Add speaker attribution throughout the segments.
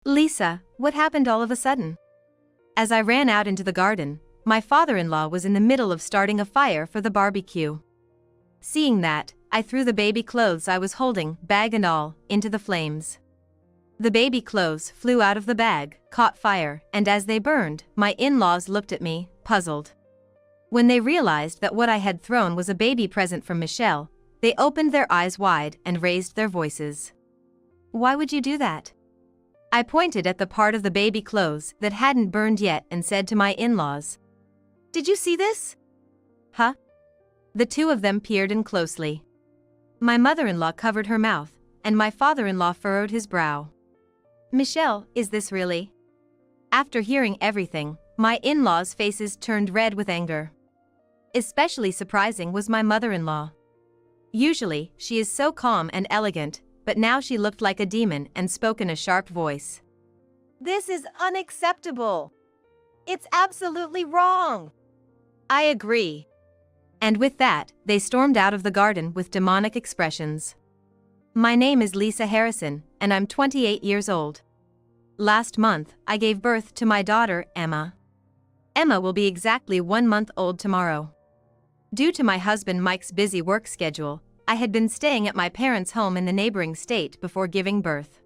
Speaker 1: Lisa, what happened all of a sudden? As I ran out into the garden, my father-in-law was in the middle of starting a fire for the barbecue. Seeing that, I threw the baby clothes I was holding, bag and all, into the flames. The baby clothes flew out of the bag, caught fire, and as they burned, my in-laws looked at me, puzzled. When they realized that what I had thrown was a baby present from Michelle, they opened their eyes wide and raised their voices. Why would you do that? I pointed at the part of the baby clothes that hadn't burned yet and said to my in-laws, "Did you see this?" Huh? The two of them peered in closely. My mother-in-law covered her mouth, and my father-in-law furrowed his brow. Michelle, is this really? After hearing everything, my in-laws' faces turned red with anger. Especially surprising was my mother-in-law. Usually, she is so calm and elegant, but now she looked like a demon and spoke in a sharp voice. "This is unacceptable. It's absolutely wrong." "I agree." And with that, they stormed out of the garden with demonic expressions. My name is Lisa Harrison, and I'm 28 years old. Last month, I gave birth to my daughter, Emma. Emma will be exactly 1 month old tomorrow. Due to my husband Mike's busy work schedule, I had been staying at my parents' home in the neighboring state before giving birth.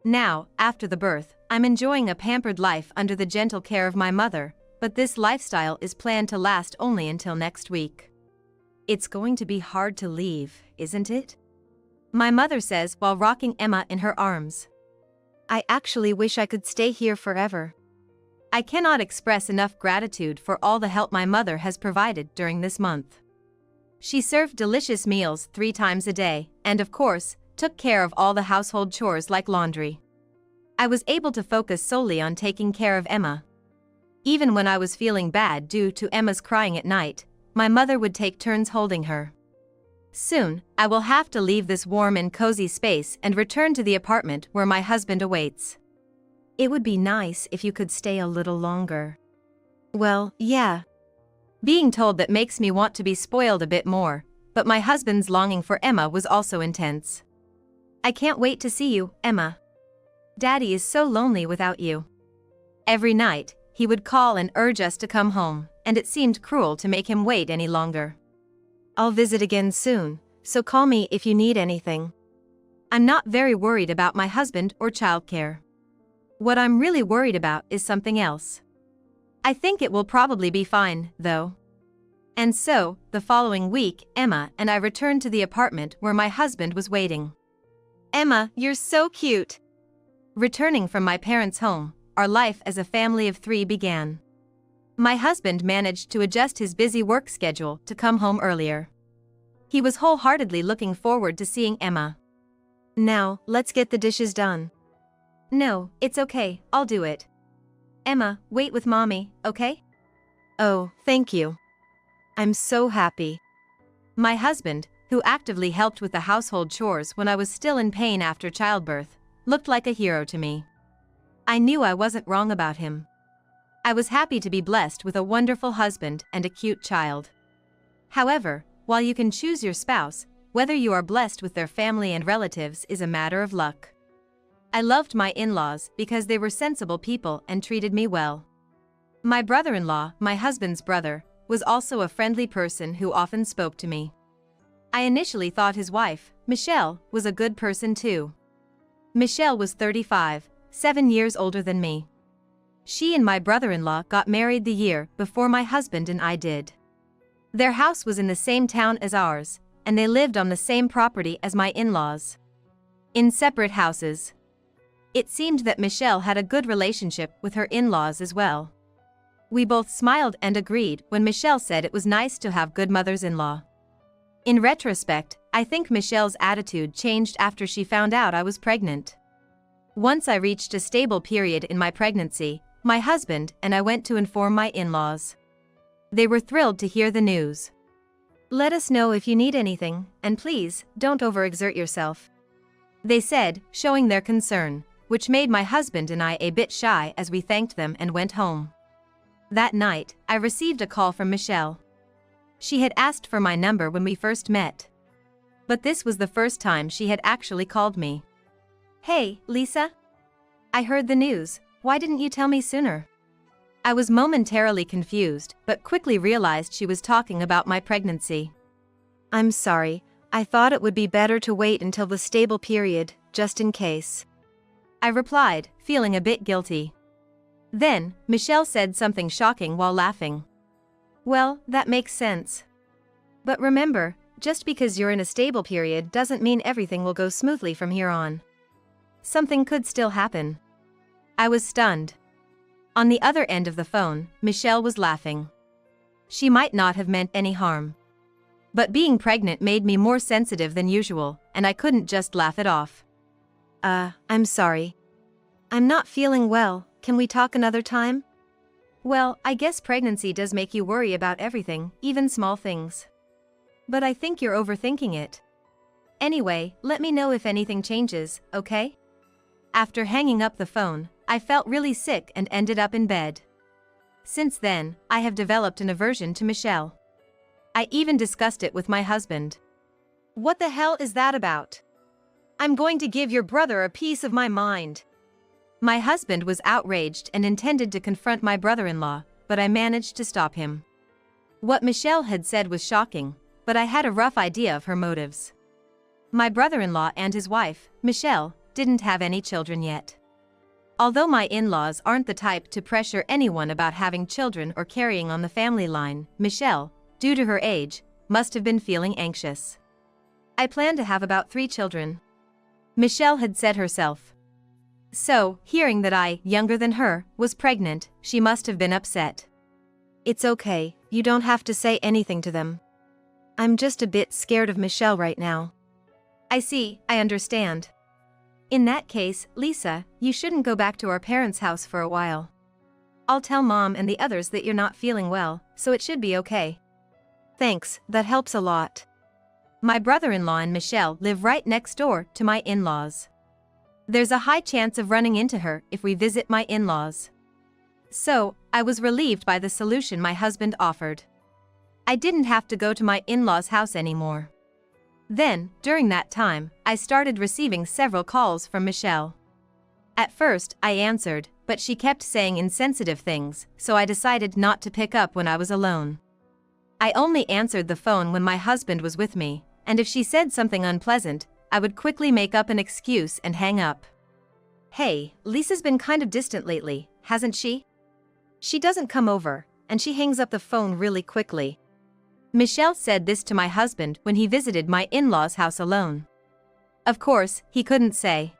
Speaker 1: Now, after the birth, I'm enjoying a pampered life under the gentle care of my mother, but this lifestyle is planned to last only until next week. "It's going to be hard to leave, isn't it?" my mother says while rocking Emma in her arms. "I actually wish I could stay here forever." I cannot express enough gratitude for all the help my mother has provided during this month. She served delicious meals 3 times a day, and of course, took care of all the household chores like laundry. I was able to focus solely on taking care of Emma. Even when I was feeling bad due to Emma's crying at night, my mother would take turns holding her. Soon, I will have to leave this warm and cozy space and return to the apartment where my husband awaits. It would be nice if you could stay a little longer. Well, yeah. Being told that makes me want to be spoiled a bit more, but my husband's longing for Emma was also intense. "I can't wait to see you, Emma. Daddy is so lonely without you." Every night, he would call and urge us to come home, and it seemed cruel to make him wait any longer. "I'll visit again soon, so call me if you need anything." I'm not very worried about my husband or childcare. What I'm really worried about is something else. I think it will probably be fine, though. And so, the following week, Emma and I returned to the apartment where my husband was waiting. "Emma, you're so cute." Returning from my parents' home, our life as a family of 3 began. My husband managed to adjust his busy work schedule to come home earlier. He was wholeheartedly looking forward to seeing Emma. "Now, let's get the dishes done." "No, it's okay, I'll do it." "Emma, wait with mommy, okay?" "Oh, thank you. I'm so happy." My husband, who actively helped with the household chores when I was still in pain after childbirth, looked like a hero to me. I knew I wasn't wrong about him. I was happy to be blessed with a wonderful husband and a cute child. However, while you can choose your spouse, whether you are blessed with their family and relatives is a matter of luck. I loved my in-laws because they were sensible people and treated me well. My brother-in-law, my husband's brother, was also a friendly person who often spoke to me. I initially thought his wife, Michelle, was a good person too. Michelle was 35, 7 years older than me. She and my brother-in-law got married the year before my husband and I did. Their house was in the same town as ours, and they lived on the same property as my in-laws. In separate houses. It seemed that Michelle had a good relationship with her in-laws as well. We both smiled and agreed when Michelle said it was nice to have good mothers-in-law. In retrospect, I think Michelle's attitude changed after she found out I was pregnant. Once I reached a stable period in my pregnancy, my husband and I went to inform my in-laws. They were thrilled to hear the news. "Let us know if you need anything, and please, don't overexert yourself," they said, showing their concern, which made my husband and I a bit shy as we thanked them and went home. That night, I received a call from Michelle. She had asked for my number when we first met. But this was the first time she had actually called me. "Hey, Lisa? I heard the news. Why didn't you tell me sooner? I was momentarily confused, but quickly realized she was talking about my pregnancy. I'm sorry, I thought it would be better to wait until the stable period, just in case. I replied, feeling a bit guilty. Then, Michelle said something shocking while laughing. Well, that makes sense. But remember, just because you're in a stable period doesn't mean everything will go smoothly from here on. Something could still happen. I was stunned. On the other end of the phone, Michelle was laughing. She might not have meant any harm. But being pregnant made me more sensitive than usual, and I couldn't just laugh it off. I'm sorry. I'm not feeling well, can we talk another time? Well, I guess pregnancy does make you worry about everything, even small things. But I think you're overthinking it. Anyway, let me know if anything changes, okay? After hanging up the phone, I felt really sick and ended up in bed. Since then, I have developed an aversion to Michelle. I even discussed it with my husband. What the hell is that about? I'm going to give your brother a piece of my mind. My husband was outraged and intended to confront my brother-in-law, but I managed to stop him. What Michelle had said was shocking, but I had a rough idea of her motives. My brother-in-law and his wife, Michelle, didn't have any children yet. Although my in-laws aren't the type to pressure anyone about having children or carrying on the family line, Michelle, due to her age, must have been feeling anxious. I plan to have about 3 children. Michelle had said herself. So, hearing that I, younger than her, was pregnant, she must have been upset. It's okay, you don't have to say anything to them. I'm just a bit scared of Michelle right now. I see, I understand. In that case, Lisa, you shouldn't go back to our parents' house for a while. I'll tell Mom and the others that you're not feeling well, so it should be okay. Thanks, that helps a lot. My brother-in-law and Michelle live right next door to my in-laws. There's a high chance of running into her if we visit my in-laws. So, I was relieved by the solution my husband offered. I didn't have to go to my in-laws' house anymore. Then, during that time, I started receiving several calls from Michelle. At first, I answered, but she kept saying insensitive things, so I decided not to pick up when I was alone. I only answered the phone when my husband was with me, and if she said something unpleasant, I would quickly make up an excuse and hang up. Hey, Lisa's been kind of distant lately, hasn't she? She doesn't come over, and she hangs up the phone really quickly. Michelle said this to my husband when he visited my in-laws' house alone. Of course, he couldn't say.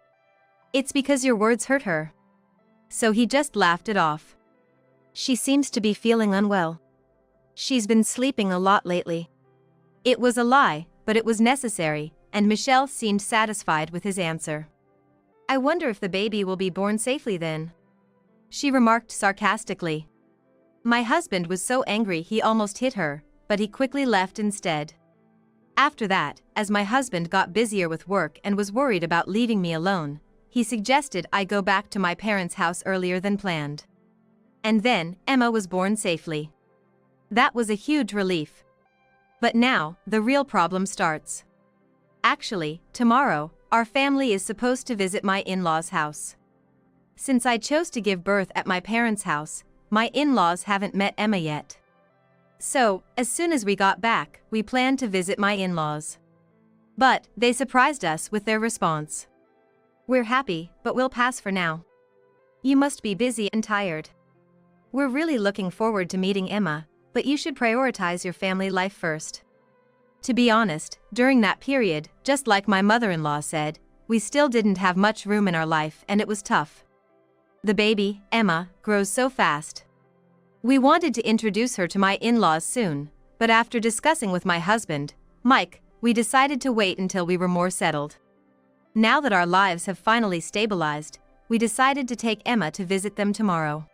Speaker 1: It's because your words hurt her. So he just laughed it off. She seems to be feeling unwell. She's been sleeping a lot lately. It was a lie, but it was necessary, and Michelle seemed satisfied with his answer. I wonder if the baby will be born safely then. She remarked sarcastically. My husband was so angry he almost hit her, but he quickly left instead. After that, as my husband got busier with work and was worried about leaving me alone, he suggested I go back to my parents' house earlier than planned. And then, Emma was born safely. That was a huge relief. But now, the real problem starts. Actually, tomorrow, our family is supposed to visit my in-laws' house. Since I chose to give birth at my parents' house, my in-laws haven't met Emma yet. So, as soon as we got back, we planned to visit my in-laws. But, they surprised us with their response. We're happy, but we'll pass for now. You must be busy and tired. We're really looking forward to meeting Emma, but you should prioritize your family life first. To be honest, during that period, just like my mother-in-law said, we still didn't have much room in our life and it was tough. The baby, Emma, grows so fast. We wanted to introduce her to my in-laws soon, but after discussing with my husband, Mike, we decided to wait until we were more settled. Now that our lives have finally stabilized, we decided to take Emma to visit them tomorrow.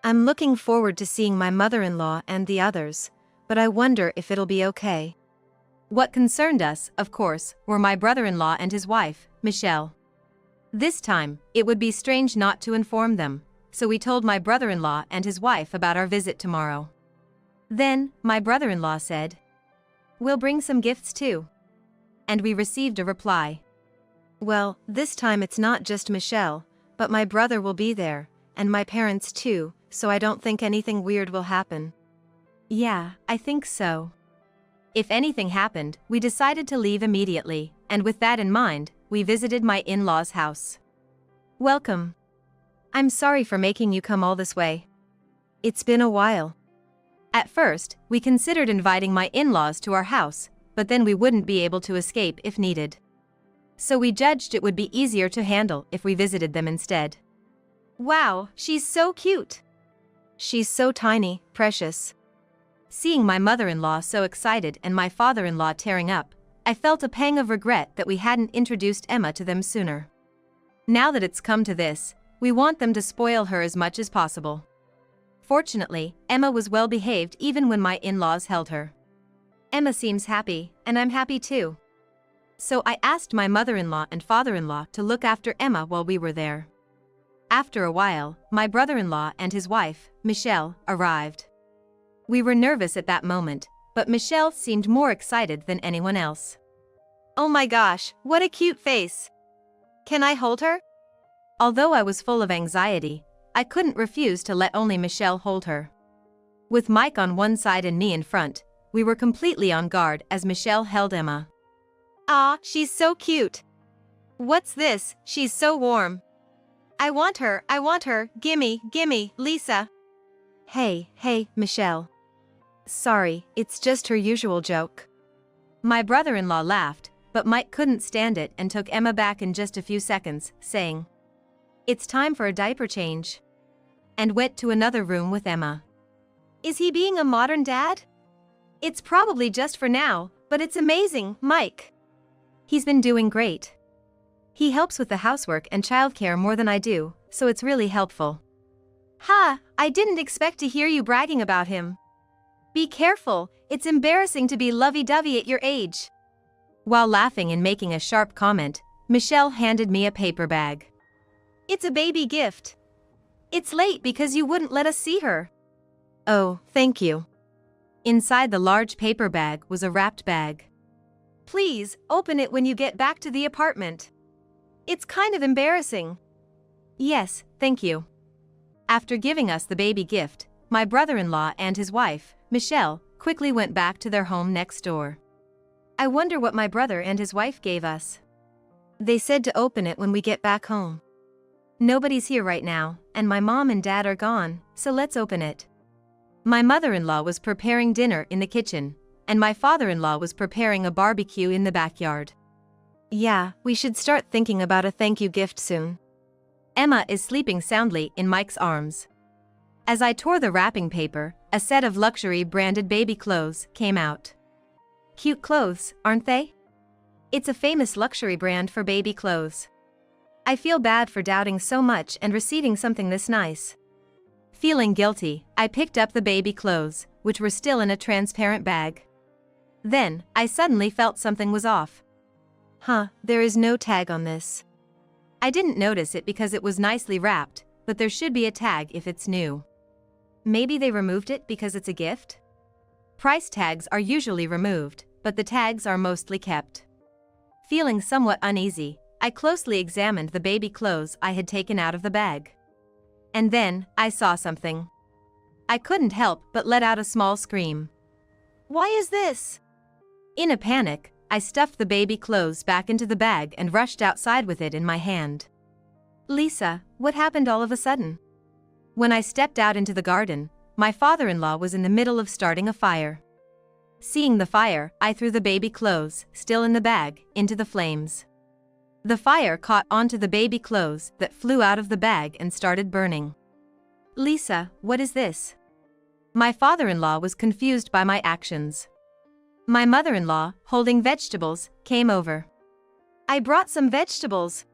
Speaker 1: I'm looking forward to seeing my mother-in-law and the others, but I wonder if it'll be okay. What concerned us, of course, were my brother-in-law and his wife, Michelle. This time, it would be strange not to inform them, so we told my brother-in-law and his wife about our visit tomorrow. Then, my brother-in-law said, "We'll bring some gifts too." And we received a reply. Well, this time it's not just Michelle, But my brother will be there, and my parents too, so I don't think anything weird will happen. Yeah, I think so. If anything happened, we decided to leave immediately, and with that in mind, we visited my in-laws' house. Welcome. I'm sorry for making you come all this way. It's been a while. At first, we considered inviting my in-laws to our house, but then we wouldn't be able to escape if needed. So we judged it would be easier to handle if we visited them instead. Wow, she's so cute. She's so tiny, precious. Seeing my mother-in-law so excited and my father-in-law tearing up, I felt a pang of regret that we hadn't introduced Emma to them sooner. Now that it's come to this, we want them to spoil her as much as possible. Fortunately, Emma was well behaved even when my in-laws held her. Emma seems happy, and I'm happy too. So I asked my mother-in-law and father-in-law to look after Emma while we were there. After a while, my brother-in-law and his wife, Michelle, arrived. We were nervous at that moment, but Michelle seemed more excited than anyone else. Oh my gosh, what a cute face! Can I hold her? Although I was full of anxiety, I couldn't refuse to let only Michelle hold her. With Mike on one side and me in front, we were completely on guard as Michelle held Emma. Ah, she's so cute. What's this? She's so warm. I want her, gimme, Lisa. Hey, Michelle. Sorry, it's just her usual joke. My brother-in-law laughed, but Mike couldn't stand it and took Emma back in just a few seconds, saying, "It's time for a diaper change," and went to another room with Emma. Is he being a modern dad? It's probably just for now, but it's amazing, Mike. He's been doing great. He helps with the housework and childcare more than I do, so it's really helpful. Ha, I didn't expect to hear you bragging about him. Be careful, it's embarrassing to be lovey-dovey at your age. While laughing and making a sharp comment, Michelle handed me a paper bag. It's a baby gift. It's late because you wouldn't let us see her. Oh, thank you. Inside the large paper bag was a wrapped bag. Please, open it when you get back to the apartment. It's kind of embarrassing. Yes, thank you. After giving us the baby gift, my brother-in-law and his wife, Michelle, quickly went back to their home next door. I wonder what my brother and his wife gave us. They said to open it when we get back home. Nobody's here right now, and my mom and dad are gone, so let's open it. My mother-in-law was preparing dinner in the kitchen, and my father-in-law was preparing a barbecue in the backyard. Yeah, we should start thinking about a thank you gift soon. Emma is sleeping soundly in Mike's arms. As I tore the wrapping paper, a set of luxury branded baby clothes came out. Cute clothes, aren't they? It's a famous luxury brand for baby clothes. I feel bad for doubting so much and receiving something this nice. Feeling guilty, I picked up the baby clothes, which were still in a transparent bag. Then, I suddenly felt something was off. There is no tag on this. I didn't notice it because it was nicely wrapped, but there should be a tag if it's new. Maybe they removed it because it's a gift? Price tags are usually removed, but the tags are mostly kept. Feeling somewhat uneasy, I closely examined the baby clothes I had taken out of the bag. And then, I saw something. I couldn't help but let out a small scream. Why is this? In a panic, I stuffed the baby clothes back into the bag and rushed outside with it in my hand. Lisa, what happened all of a sudden? When I stepped out into the garden, my father-in-law was in the middle of starting a fire. Seeing the fire, I threw the baby clothes, still in the bag, into the flames. The fire caught onto the baby clothes that flew out of the bag and started burning. Lisa, what is this? My father-in-law was confused by my actions. My mother-in-law, holding vegetables, came over. I brought some vegetables.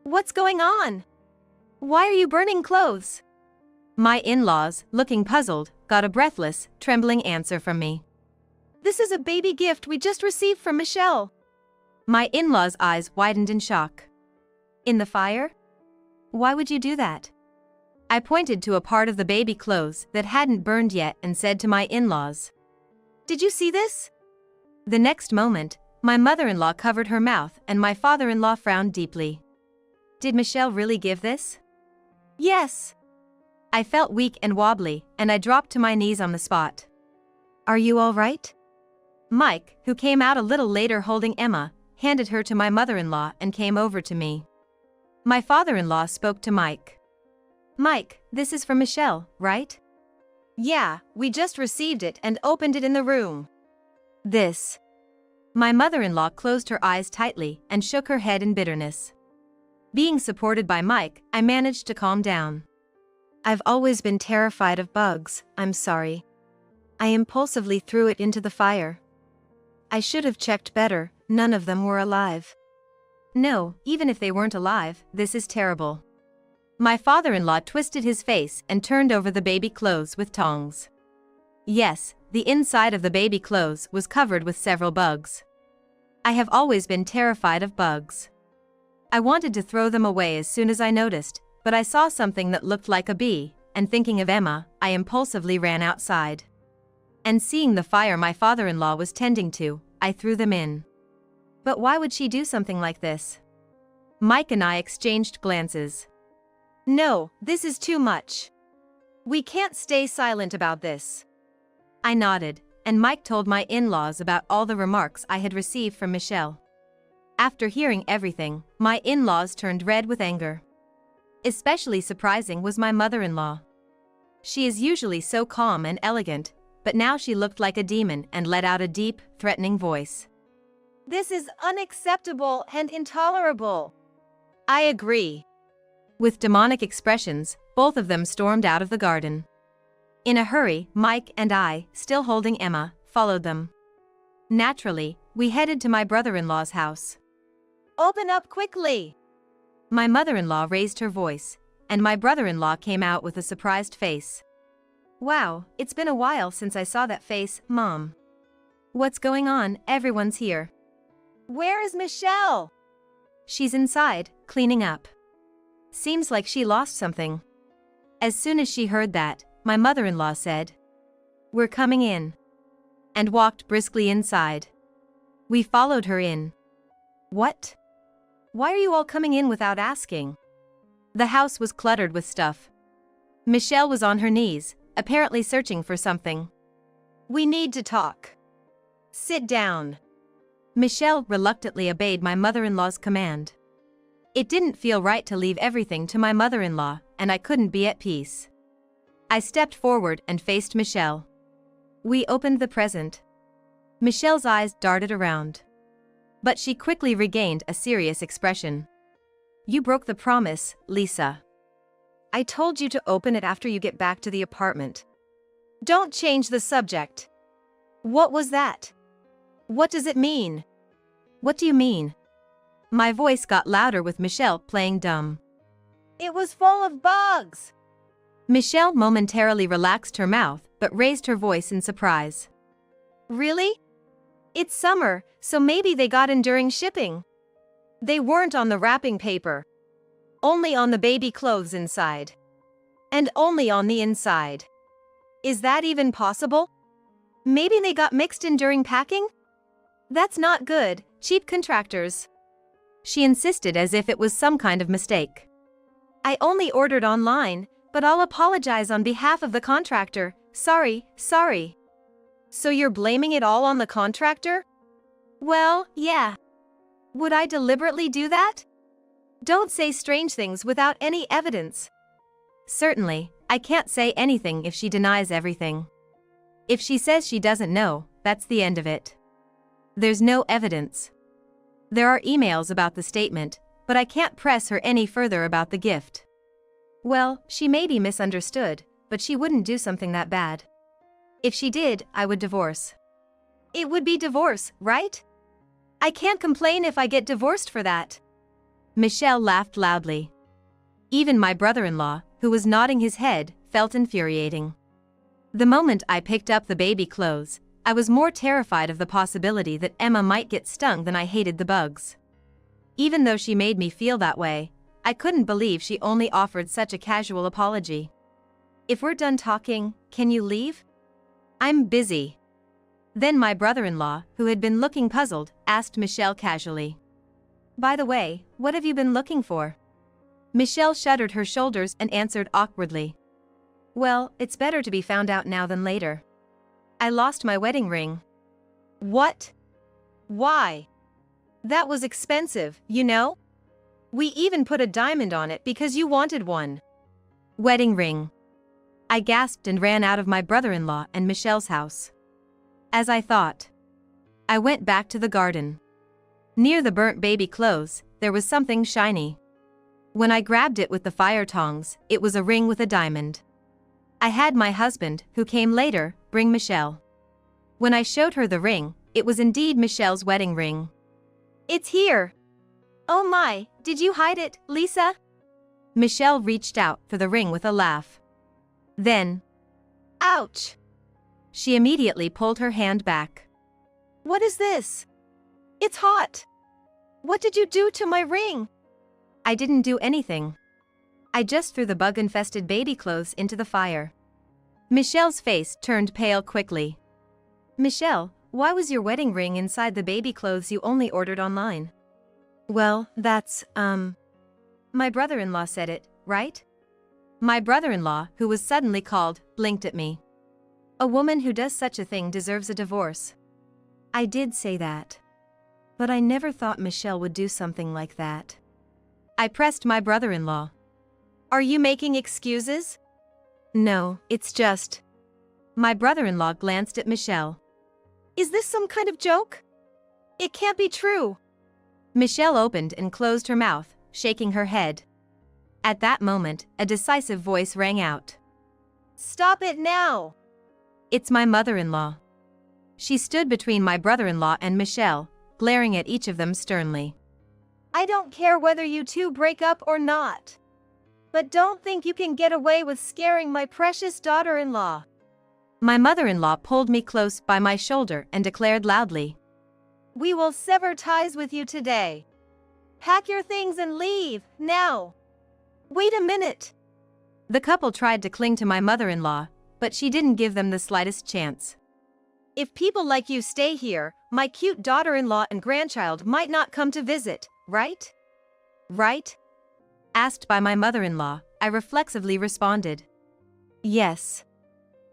Speaker 1: What's going on? Why are you burning clothes? My in-laws, looking puzzled, got a breathless, trembling answer from me. This is a baby gift we just received from Michelle. My in-laws' eyes widened in shock. In the fire? Why would you do that? I pointed to a part of the baby clothes that hadn't burned yet and said to my in-laws, "Did you see this?" The next moment, my mother-in-law covered her mouth and my father-in-law frowned deeply. Did Michelle really give this? Yes. I felt weak and wobbly, and I dropped to my knees on the spot. Are you all right? Mike, who came out a little later holding Emma, handed her to my mother-in-law and came over to me. My father-in-law spoke to Mike. Mike, this is from Michelle, right? Yeah, we just received it and opened it in the room. This. My mother-in-law closed her eyes tightly and shook her head in bitterness. Being supported by Mike, I managed to calm down. I've always been terrified of bugs, I'm sorry. I impulsively threw it into the fire. I should have checked better, none of them were alive. No, even if they weren't alive, this is terrible. My father-in-law twisted his face and turned over the baby clothes with tongs. Yes, the inside of the baby clothes was covered with several bugs. I have always been terrified of bugs. I wanted to throw them away as soon as I noticed, but I saw something that looked like a bee, and thinking of Emma, I impulsively ran outside. And seeing the fire my father-in-law was tending to, I threw them in. But why would she do something like this? Mike and I exchanged glances. No, this is too much. We can't stay silent about this. I nodded, and Mike told my in-laws about all the remarks I had received from Michelle. After hearing everything, my in-laws turned red with anger. Especially surprising was my mother-in-law. She is usually so calm and elegant, but now she looked like a demon and let out a deep, threatening voice. This is unacceptable and intolerable. I agree. With demonic expressions, both of them stormed out of the garden. In a hurry, Mike and I, still holding Emma, followed them. Naturally, we headed to my brother-in-law's house. Open up quickly! My mother-in-law raised her voice, and my brother-in-law came out with a surprised face. Wow, it's been a while since I saw that face, Mom. What's going on? Everyone's here. Where is Michelle? She's inside, cleaning up. Seems like she lost something. As soon as she heard that, my mother-in-law said, "We're coming in," and walked briskly inside. We followed her in. What? Why are you all coming in without asking? The house was cluttered with stuff. Michelle was on her knees, apparently searching for something. We need to talk. Sit down. Michelle reluctantly obeyed my mother-in-law's command. It didn't feel right to leave everything to my mother-in-law, and I couldn't be at peace. I stepped forward and faced Michelle. We opened the present. Michelle's eyes darted around. But she quickly regained a serious expression. You broke the promise, Lisa. I told you to open it after you get back to the apartment. Don't change the subject. What was that? What does it mean? What do you mean? My voice got louder with Michelle playing dumb. It was full of bugs. Michelle momentarily relaxed her mouth but raised her voice in surprise. Really? It's summer, so maybe they got in during shipping. They weren't on the wrapping paper. Only on the baby clothes inside. And only on the inside. Is that even possible? Maybe they got mixed in during packing? That's not good, cheap contractors. She insisted as if it was some kind of mistake. I only ordered online, but I'll apologize on behalf of the contractor. Sorry. So you're blaming it all on the contractor? Well, yeah. Would I deliberately do that? Don't say strange things without any evidence. Certainly, I can't say anything if she denies everything. If she says she doesn't know, that's the end of it. There's no evidence. There are emails about the statement, but I can't press her any further about the gift. Well, she may be misunderstood, but she wouldn't do something that bad. If she did, I would divorce. It would be divorce, right? I can't complain if I get divorced for that. Michelle laughed loudly. Even my brother-in-law, who was nodding his head, felt infuriating. The moment I picked up the baby clothes, I was more terrified of the possibility that Emma might get stung than I hated the bugs. Even though she made me feel that way, I couldn't believe she only offered such a casual apology. If we're done talking, can you leave? I'm busy. Then my brother-in-law, who had been looking puzzled, asked Michelle casually. By the way, what have you been looking for? Michelle shuddered her shoulders and answered awkwardly. Well, it's better to be found out now than later. I lost my wedding ring. What? Why? That was expensive, you know? We even put a diamond on it because you wanted one. Wedding ring. I gasped and ran out of my brother-in-law and Michelle's house. As I thought. I went back to the garden. Near the burnt baby clothes, there was something shiny. When I grabbed it with the fire tongs, it was a ring with a diamond. I had my husband, who came later, bring Michelle. When I showed her the ring, it was indeed Michelle's wedding ring. It's here. Oh my, did you hide it, Lisa? Michelle reached out for the ring with a laugh. Then, ouch! She immediately pulled her hand back. What is this? It's hot. What did you do to my ring? I didn't do anything. I just threw the bug-infested baby clothes into the fire. Michelle's face turned pale quickly. Michelle, why was your wedding ring inside the baby clothes you only ordered online? Well, that's, my brother-in-law said it, right? My brother-in-law, who was suddenly called, blinked at me. A woman who does such a thing deserves a divorce. I did say that. But I never thought Michelle would do something like that. I pressed my brother-in-law. Are you making excuses? No, it's just. My brother-in-law glanced at Michelle. Is this some kind of joke? It can't be true. Michelle opened and closed her mouth, shaking her head. At that moment, a decisive voice rang out. Stop it now! It's my mother-in-law. She stood between my brother-in-law and Michelle, glaring at each of them sternly. I don't care whether you two break up or not. But don't think you can get away with scaring my precious daughter-in-law. My mother-in-law pulled me close by my shoulder and declared loudly. We will sever ties with you today. Pack your things and leave, now. Wait a minute. The couple tried to cling to my mother-in-law, but she didn't give them the slightest chance. If people like you stay here, my cute daughter-in-law and grandchild might not come to visit, right? Right? Asked by my mother-in-law, I reflexively responded. Yes.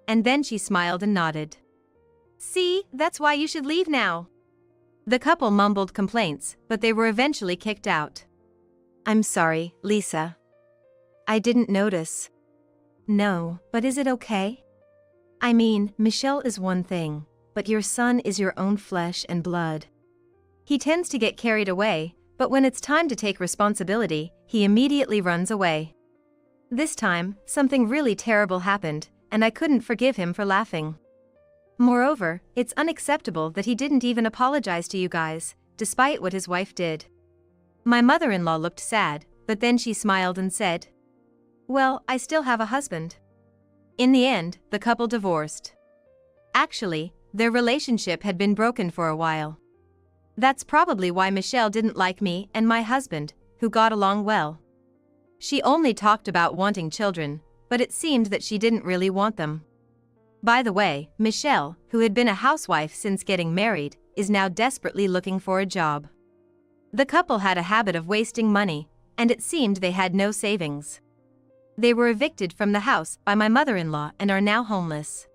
Speaker 1: And then she smiled and nodded. See, that's why you should leave now. The couple mumbled complaints, but they were eventually kicked out. I'm sorry, Lisa. I didn't notice. No, but is it okay? I mean, Michelle is one thing, but your son is your own flesh and blood. He tends to get carried away, but when it's time to take responsibility, he immediately runs away. This time, something really terrible happened, and I couldn't forgive him for laughing. Moreover, it's unacceptable that he didn't even apologize to you guys, despite what his wife did. My mother-in-law looked sad, but then she smiled and said, well, I still have a husband. In the end, the couple divorced. Actually, their relationship had been broken for a while. That's probably why Michelle didn't like me and my husband, who got along well. She only talked about wanting children, but it seemed that she didn't really want them. By the way, Michelle, who had been a housewife since getting married, is now desperately looking for a job. The couple had a habit of wasting money, and it seemed they had no savings. They were evicted from the house by my mother-in-law and are now homeless.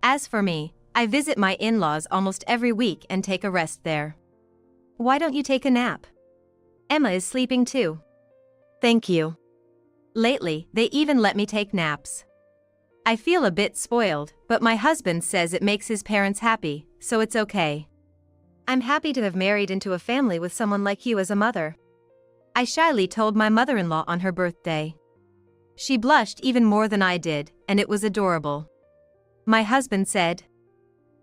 Speaker 1: As for me, I visit my in-laws almost every week and take a rest there. Why don't you take a nap? Emma is sleeping too. Thank you. Lately, they even let me take naps. I feel a bit spoiled, but my husband says it makes his parents happy, so it's okay. I'm happy to have married into a family with someone like you as a mother. I shyly told my mother-in-law on her birthday. She blushed even more than I did, and it was adorable. My husband said,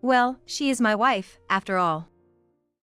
Speaker 1: well, she is my wife, after all.